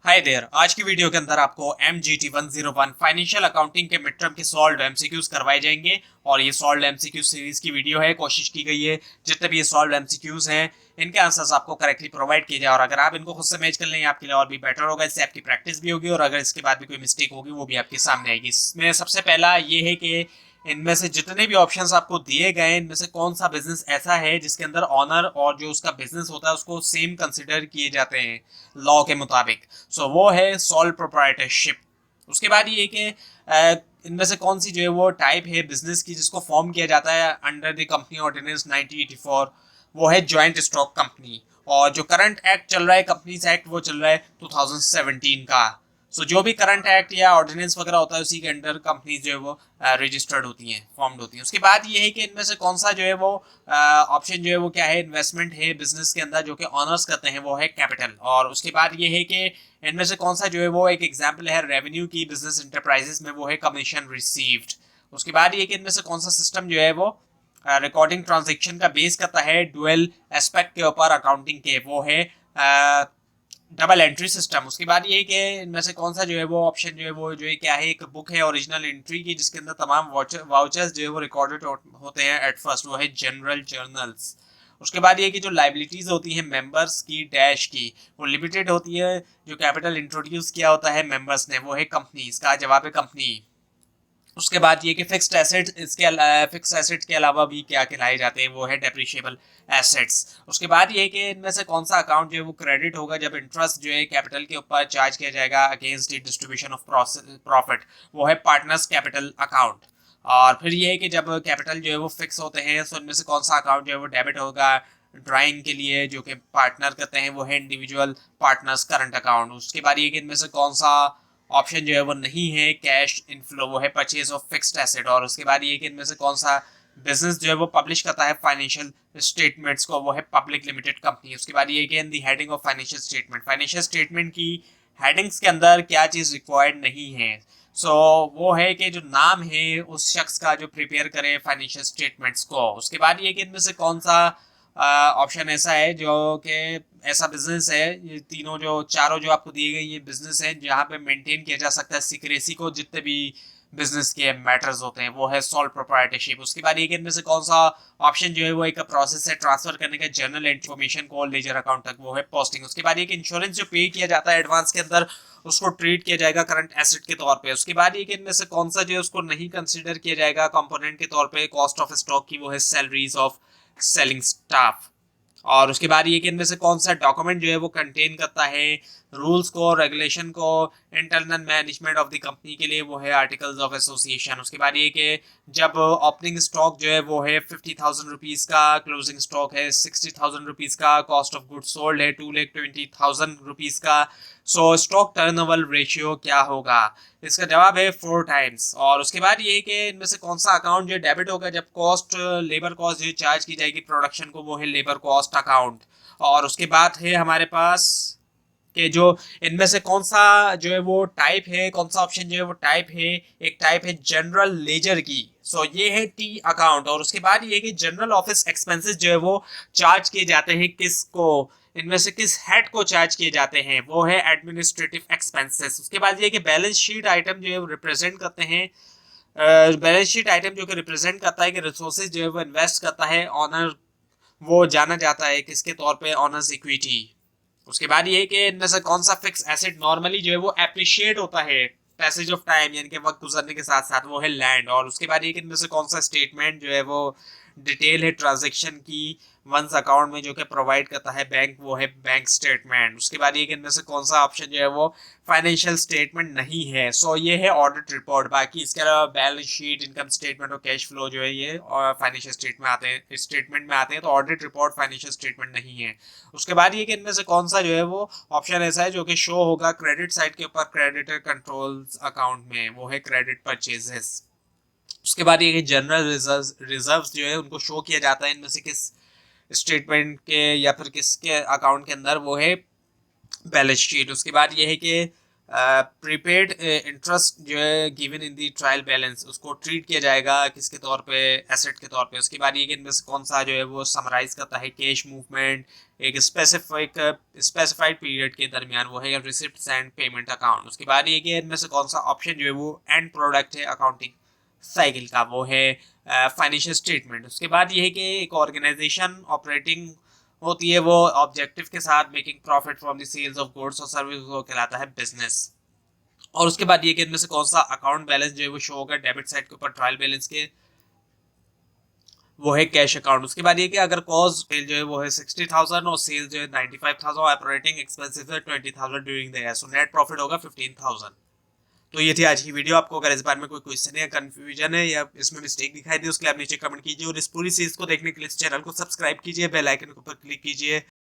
Hi there. आज की video के अंदर आपको MGT 101 फाइनेंशियल अकाउंटिंग के मिड टर्म के सॉल्व एमसीक्यूज करवाए जाएंगे और ये सॉल्व एमसीक्यू सीरीज की वीडियो है। कोशिश की गई है जितने भी ये सॉल्व एमसीक्यूज हैं इनके आंसर्स आपको करेक्टली प्रोवाइड किए जाए और अगर आप इनको खुद से मैच कर लें आपके लिए और भी बेटर होगा। इससे आपकी प्रैक्टिस भी होगी और अगर इसके बाद भी कोई मिस्टेक होगी वो भी आपके सामने आएगी। इसमें सबसे पहला ये है कि इनमें से जितने भी ऑप्शंस आपको दिए गए इनमें से कौन सा बिजनेस ऐसा है जिसके अंदर ऑनर और जो उसका बिजनेस होता है उसको सेम कंसिडर किए जाते हैं लॉ के मुताबिक। वो है सॉल प्रोप्राइटरशिप। उसके बाद ये कि इनमें से कौन सी जो है वो टाइप है बिजनेस की जिसको फॉर्म किया जाता है अंडर द कंपनी ऑर्डिनेंस 1984। वो है जॉइंट स्टॉक कंपनी। और जो करंट एक्ट चल रहा है कंपनीज एक्ट वो चल रहा है 2017 का। जो भी करंट एक्ट या ऑर्डिनेंस वगैरह होता है उसी के अंडर कंपनीज जो है वो रजिस्टर्ड होती हैं, फॉर्म्ड होती हैं। उसके बाद ये है कि इनमें से कौन सा जो है वो ऑप्शन जो है वो क्या है, इन्वेस्टमेंट है बिजनेस के अंदर जो कि ऑनर्स करते हैं वो है कैपिटल। और उसके बाद ये है कि इनमें से कौन सा जो है वो एक एग्जाम्पल है रेवेन्यू की बिजनेस इंटरप्राइजेस में, वो है कमीशन रिसीव्ड। उसके बाद ये कि इनमें से कौन सा सिस्टम जो है वो रिकॉर्डिंग ट्रांजेक्शन का बेस करता है डुअल एस्पेक्ट के ऊपर अकाउंटिंग के, वो है डबल एंट्री सिस्टम। उसके बाद ये कि इनमें से कौन सा जो है वो ऑप्शन जो है वो जो है क्या है, एक बुक है ओरिजिनल एंट्री की जिसके अंदर तमाम वाउचर्स जो है वो रिकॉर्डेड होते हैं एट फर्स्ट, वो है जनरल जर्नल्स। उसके बाद ये कि जो लाइबिलिटीज होती हैं मेंबर्स की डैश की वो लिमिटेड होती है। जो कैपिटल इंट्रोड्यूस किया होता है मेंबर्स ने वो है कंपनी, इसका जवाब है कंपनी। उसके बाद ये कि फिक्स्ड एसेट, इसके फिक्स्ड एसेट के अलावा भी क्या कहलाए जाते हैं, वो है डेप्रिशिएबल एसेट्स। उसके बाद ये कि इनमें से कौन सा अकाउंट जो है वो क्रेडिट होगा जब इंटरेस्ट जो है कैपिटल के ऊपर चार्ज किया जाएगा against the distribution of profit, वो है पार्टनर्स कैपिटल अकाउंट। और फिर ये है कि जब कैपिटल जो है वो फिक्स होते हैं तो इनमें से कौन सा अकाउंट जो है वो डेबिट होगा ड्राइंग के लिए जो कि पार्टनर करते हैं, वो है इंडिविजुअल पार्टनर्स करंट अकाउंट। उसके बाद ये कि इनमें से कौन सा ऑप्शन जो है वो नहीं है कैश इनफ्लो, वो है परचेज ऑफ फिक्स्ड एसेट। और उसके बाद ये कि इनमें से कौन सा बिजनेस जो है वो पब्लिश करता है फाइनेंशियल स्टेटमेंट्स को, वो है पब्लिक लिमिटेड कंपनी। उसके बाद ये कि इन दी हेडिंग ऑफ फाइनेंशियल स्टेटमेंट की हेडिंग्स के अंदर क्या चीज़ रिक्वायर्ड नहीं है। वो है कि जो नाम है उस शख्स का जो प्रिपेयर करे फाइनेंशियल स्टेटमेंट्स को। उसके बाद ये कि इनमें से कौन सा ऑप्शन ऐसा है जो कि ऐसा बिजनेस है, ये तीनों जो चारों जो आपको दिए गए ये बिजनेस है जहाँ पे मेंटेन किया जा सकता है सीक्रेसी को, जितने भी बिजनेस के मैटर्स होते हैं, वो है सोल प्रोप्राइटरशिप। उसके बाद एक इनमें से कौन सा ऑप्शन जो है वो एक प्रोसेस है ट्रांसफर करने का जर्नल इन्फॉर्मेशन को लेजर अकाउंट तक, वो है पोस्टिंग। उसके बाद एक इंश्योरेंस जो पे किया जाता है एडवांस के अंदर उसको ट्रीट किया जाएगा करंट एसेट के तौर पे। उसके बाद एक इनमें से कौन सा जो है उसको नहीं कंसिडर किया जाएगा कंपोनेंट के तौर पे कॉस्ट ऑफ स्टॉक की, वो है सैलरीज ऑफ सेलिंग स्टाफ। और उसके बाद ये कि इनमें से कौन सा डॉक्यूमेंट जो है वो कंटेन करता है रूल्स को, रेगुलेशन को, internal management of the company के लिए, वो है आर्टिकल्स ऑफ एसोसिएशन। उसके बाद ये कि जब ओपनिंग स्टॉक जो है वो है 50,000 रुपीज़ का, क्लोजिंग स्टॉक है 60,000 रुपीज़ का, कॉस्ट ऑफ गुड सोल्ड है 2,20,000 रुपीज़ का। स्टॉक टर्नओवर रेशियो क्या होगा, इसका जवाब है 4 टाइम्स। और उसके बाद ये है कि इनमें से कौन सा अकाउंट जो डेबिट होगा जब कॉस्ट लेबर कॉस्ट जो चार्ज की जाएगी प्रोडक्शन को, वो है लेबर कॉस्ट अकाउंट। और उसके बाद है हमारे पास कि जो इनमें से कौन सा जो है वो टाइप है, कौन सा ऑप्शन जो है वो टाइप है, एक टाइप है जनरल लेजर की। ये है टी अकाउंट। और उसके बाद ये कि जनरल ऑफिस एक्सपेंसेस जो है वो चार्ज किए जाते हैं किसको, इनमें से किस हेड को चार्ज किए जाते हैं, वो है एडमिनिस्ट्रेटिव एक्सपेंसेस। उसके बाद ये कि बैलेंस शीट आइटम जो है वो रिप्रेजेंट करते हैं, बैलेंस शीट आइटम जो कि रिप्रेजेंट करता है कि रिसोर्सेज जो है वो इन्वेस्ट करता है ऑनर, वो जाना जाता है किसके तौर पे, ऑनर्स इक्विटी। उसके बाद ये कि इनमें से कौन सा फिक्स एसेट नॉर्मली जो है वो एप्रिशिएट होता है पैसेज ऑफ टाइम यानी कि वक्त गुजरने के साथ साथ, वो है लैंड। और उसके बाद ये कि इनमें से कौन सा स्टेटमेंट जो है वो डिटेल है ट्रांजेक्शन की वंस अकाउंट में जो कि प्रोवाइड करता है बैंक, वो है बैंक स्टेटमेंट। उसके बाद ये कि इनमें से कौन सा ऑप्शन जो है वो फाइनेंशियल स्टेटमेंट नहीं है। ये है ऑडिट रिपोर्ट। बाकी इसके अलावा बैलेंस शीट, इनकम स्टेटमेंट और कैश फ्लो जो है ये और फाइनेंशियल स्टेटमेंट में आते हैं, तो ऑडिट रिपोर्ट फाइनेंशियल स्टेटमेंट नहीं है। उसके बाद ये कि इनमें से कौन सा जो है वो ऑप्शन ऐसा है जो कि शो होगा क्रेडिट साइड के ऊपर क्रेडिटर कंट्रोल्स अकाउंट में, वो है क्रेडिट परचेजेस। उसके बाद ये जनरल रिजर्व्स जो है उनको शो किया जाता है इनमें से किस स्टेटमेंट के या फिर किसके अकाउंट के अंदर, वो है बैलेंस शीट। उसके बाद ये है कि प्रीपेड इंटरेस्ट जो है given in the trial balance उसको ट्रीट किया जाएगा किसके तौर पे, एसेट के तौर पे। उसके बाद ये कि इनमें से कौन सा जो है वो समराइज करता है कैश मूवमेंट, एक स्पेसिफाइड पीरियड के दरमियान वो है रिसिप्ट्स एंड पेमेंट अकाउंट। उसके बाद ये कि इनमें से कौन सा ऑप्शन जो है वो एंड प्रोडक्ट है अकाउंटिंग साइकिल का, वो है फाइनेंशियल स्टेटमेंट। उसके बाद ये है कि एक ऑर्गेनाइजेशन ऑपरेटिंग होती है वो ऑब्जेक्टिव के साथ making profit from the sales of goods और सर्विस, वो कहलाता है बिजनेस। और उसके बाद ये कि इनमें से कौन सा अकाउंट बैलेंस जो है वो शो होगा डेबिट साइड के ऊपर ट्रायल बैलेंस के, वो है कैश अकाउंट। उसके बाद ये कि अगर कॉस्ट सेल जो है वो है 60,000 और सेल जो है 95,000 और ऑपरेटिंग एक्सपेंसेस है 20,000 during the year, so net profit होगा 15,000। तो ये थी आज की वीडियो। आपको अगर इस बारे में कोई क्वेश्चन है या कंफ्यूजन है या इसमें मिस्टेक दिखाई दे उसके लिए आप नीचे कमेंट कीजिए और इस पूरी सीरीज को देखने के लिए इस चैनल को सब्सक्राइब कीजिए, बेल आइकन के ऊपर क्लिक कीजिए।